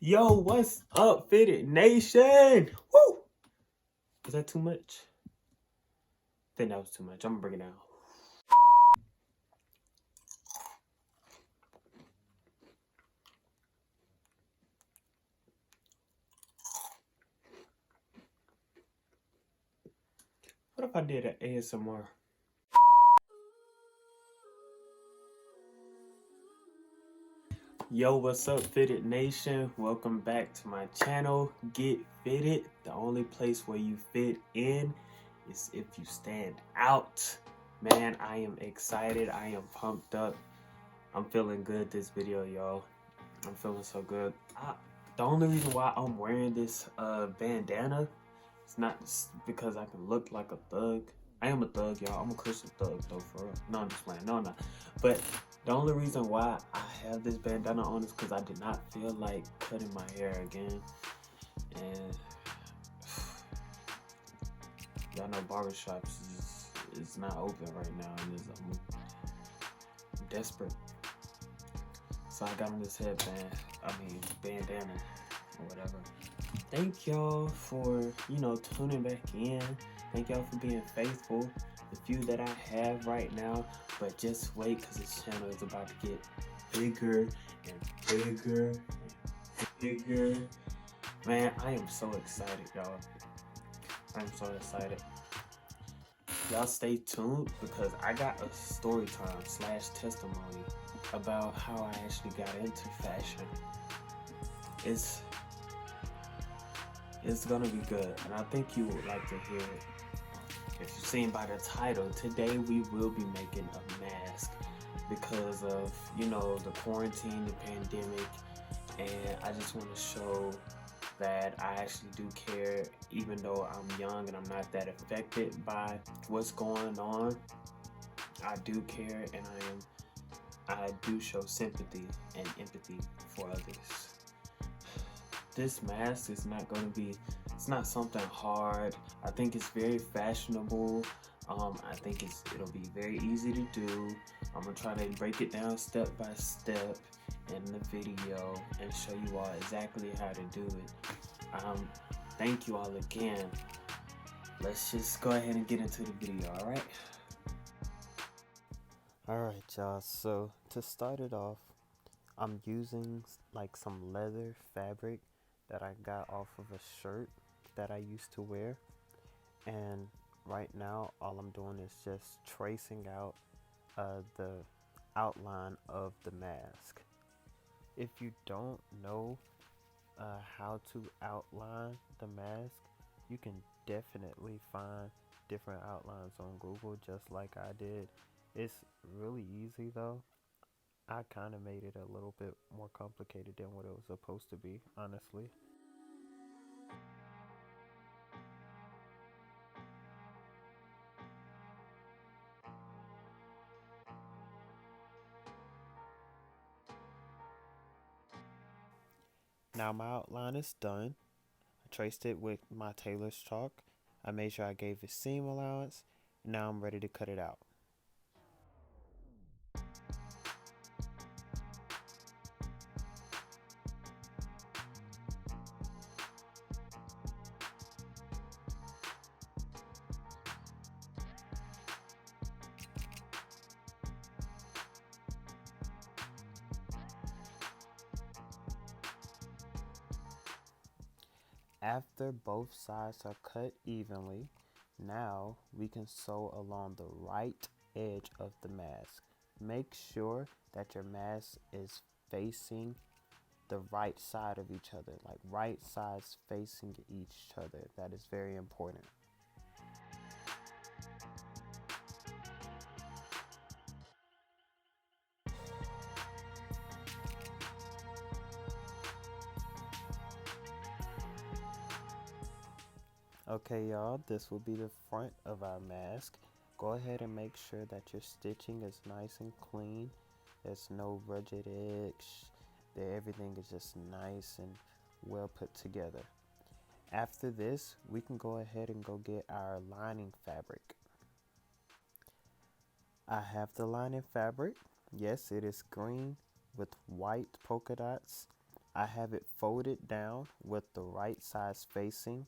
Yo, what's up, Fitted Nation? Woo! Was that too much? I think that was too much. I'm gonna bring it down. What if I did an ASMR? Yo, what's up, Fitted Nation? Welcome back to my channel. Get Fitted. The only place where you fit in is if you stand out. Man, I am excited. I am pumped up. I'm feeling good this video, y'all. I'm feeling so good. The only reason why I'm wearing this bandana, it's not because I can look like a thug. I am a thug, y'all. I'm a Christian thug, though, for real. No, I'm just playing. No, I'm not. But the only reason why I have this bandana on is because I did not feel like cutting my hair again. And y'all know barbershops is not open right now. And I'm desperate. So I got on this bandana or whatever. Thank y'all for, tuning back in. Thank y'all for being faithful. The few that I have right now, but just wait because this channel is about to get bigger and bigger and bigger. Man, I am so excited, y'all. I'm so excited. Y'all stay tuned because I got a story time / testimony about how I actually got into fashion. It's gonna be good, and I think you would like to hear it. If you've seen by the title, today we will be making a mask because of, the quarantine, the pandemic, and I just want to show that I actually do care, even though I'm young and I'm not that affected by what's going on. I do care, and I do show sympathy and empathy for others. This mask is not going to be, it's not something hard. I think it's very fashionable. I think it'll be very easy to do. I'm gonna try to break it down step by step in the video and show you all exactly how to do it. Thank you all again. Let's just go ahead and get into the video, alright? Alright, y'all, so to start it off, I'm using like some leather fabric that I got off of a shirt that I used to wear, and right now all I'm doing is just tracing out the outline of the mask. If you don't know how to outline the mask, you can definitely find different outlines on Google just like I did. It's really easy though. I kind of made it a little bit more complicated than what it was supposed to be, honestly. Now my outline is done. I traced it with my tailor's chalk. I made sure I gave it seam allowance. Now I'm ready to cut it out. After both sides are cut evenly, now we can sew along the right edge of the mask. Make sure that your mask is facing the right side of each other, like right sides facing each other. That is very important. Okay, y'all, this will be the front of our mask. Go ahead and make sure that your stitching is nice and clean. There's no rugged edge. Everything is just nice and well put together. After this, we can go ahead and go get our lining fabric. I have the lining fabric. Yes, it is green with white polka dots. I have it folded down with the right size facing,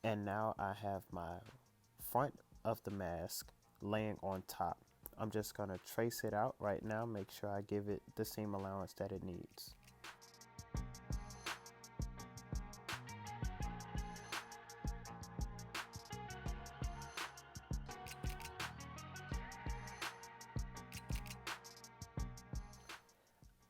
and now I have my front of the mask laying on top. I'm just gonna trace it out right now, make sure I give it the seam allowance that it needs.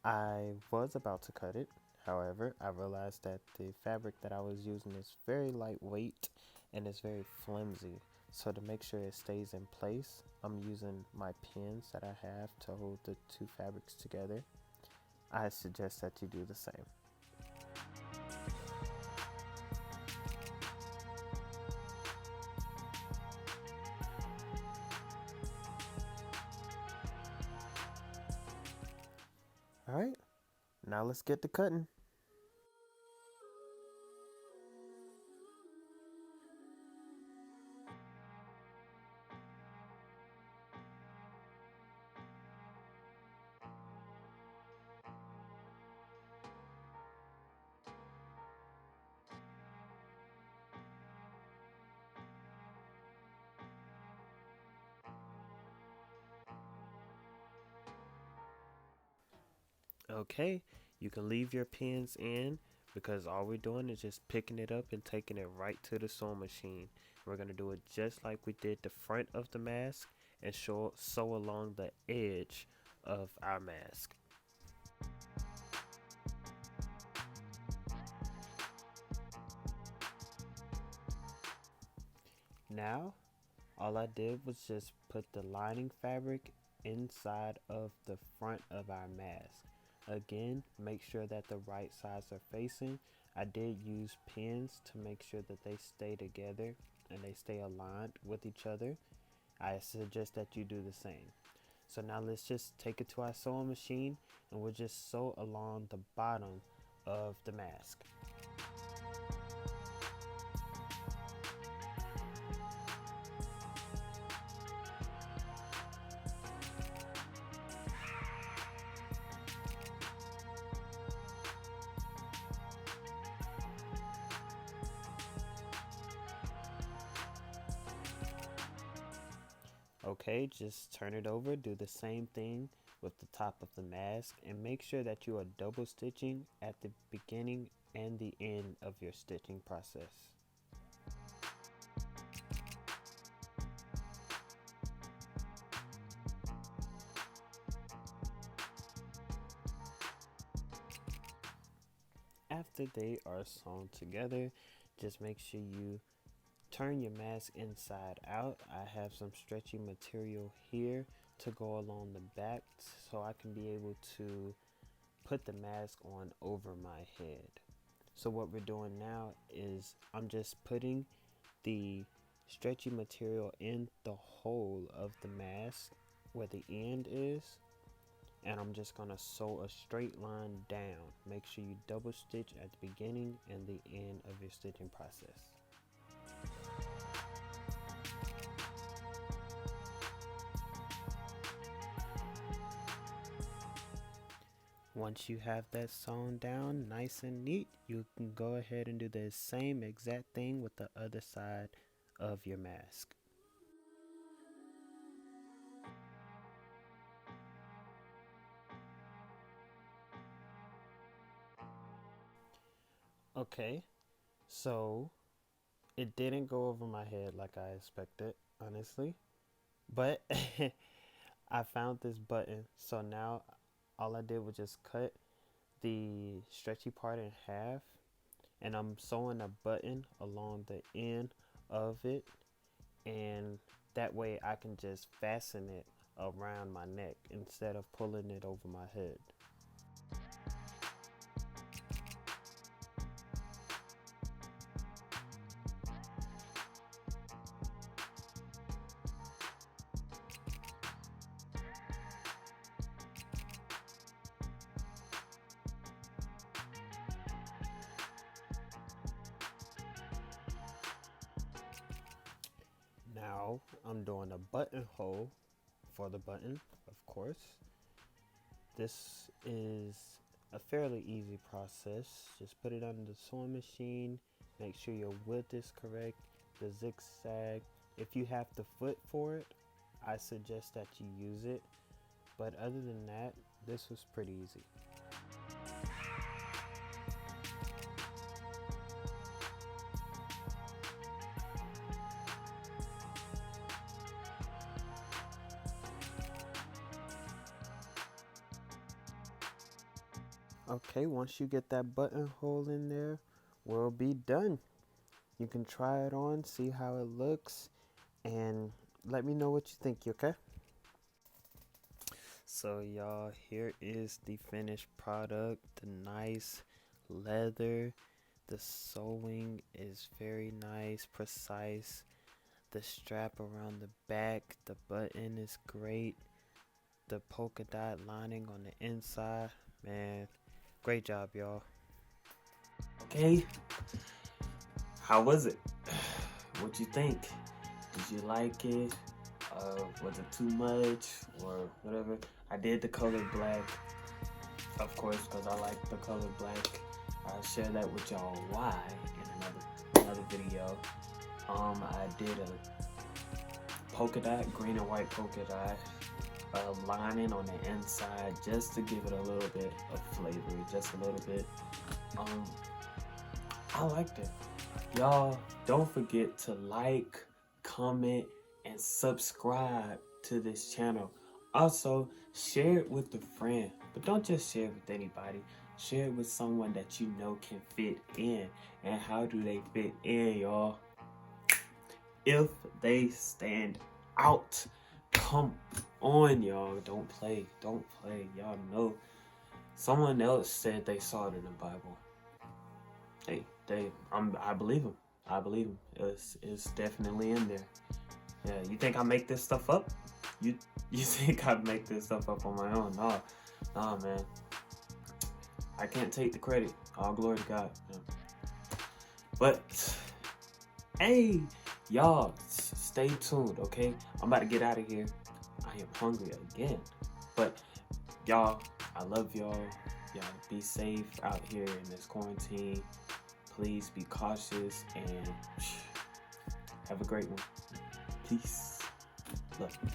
I was about to cut it. However, I realized that the fabric that I was using is very lightweight and it's very flimsy. So to make sure it stays in place, I'm using my pins that I have to hold the two fabrics together. I suggest that you do the same. All right, now let's get to cutting. Okay, you can leave your pins in because all we're doing is just picking it up and taking it right to the sewing machine. We're going to do it just like we did the front of the mask and sew along the edge of our mask. Now, all I did was just put the lining fabric inside of the front of our mask. Again, make sure that the right sides are facing. I did use pins to make sure that they stay together and they stay aligned with each other. I suggest that you do the same. So now let's just take it to our sewing machine and we'll just sew along the bottom of the mask. Okay, just turn it over, do the same thing with the top of the mask, and make sure that you are double stitching at the beginning and the end of your stitching process. After they are sewn together, just make sure you turn your mask inside out. I have some stretchy material here to go along the back so I can be able to put the mask on over my head. So what we're doing now is I'm just putting the stretchy material in the hole of the mask where the end is, and I'm just gonna sew a straight line down. Make sure you double stitch at the beginning and the end of your stitching process. Once you have that sewn down nice and neat, you can go ahead and do the same exact thing with the other side of your mask. Okay, so it didn't go over my head like I expected, honestly, but I found this button, so now all I did was just cut the stretchy part in half, and I'm sewing a button along the end of it, and that way I can just fasten it around my neck instead of pulling it over my head. Now I'm doing a buttonhole for the button, of course. This is a fairly easy process. Just put it on the sewing machine, make sure your width is correct, the zigzag. If you have the foot for it, I suggest that you use it. But other than that, this was pretty easy. Okay, once you get that buttonhole in there, we'll be done. You can try it on, see how it looks, and let me know what you think, okay? So y'all, here is the finished product. The nice leather, the sewing is very nice, precise. The strap around the back, the button is great. The polka dot lining on the inside, man, great job, y'all. Okay, how was it? What you think? Did you like it? Was it too much or whatever? I did the color black, of course, because I like the color black. I'll share that with y'all why in another video. I did a polka dot, green and white polka dot lining on the inside just to give it a little bit of flavor, just a little bit. I liked it. Y'all, don't forget to like, comment, and subscribe to this channel. Also, share it with a friend, but don't just share it with anybody. Share it with someone that you know can fit in. And how do they fit in, y'all? If they stand out. Come on, y'all. Don't play. Don't play. Y'all know. Someone else said they saw it in the Bible. I believe him. I believe him. It's definitely in there. Yeah, you think I make this stuff up? You think I make this stuff up on my own? Nah, man. I can't take the credit. All glory to God. Yeah. But hey, y'all, stay tuned, okay? I'm about to get out of here. I am hungry again. But y'all, I love y'all. Y'all be safe out here in this quarantine. Please be cautious and have a great one. Peace. Love you.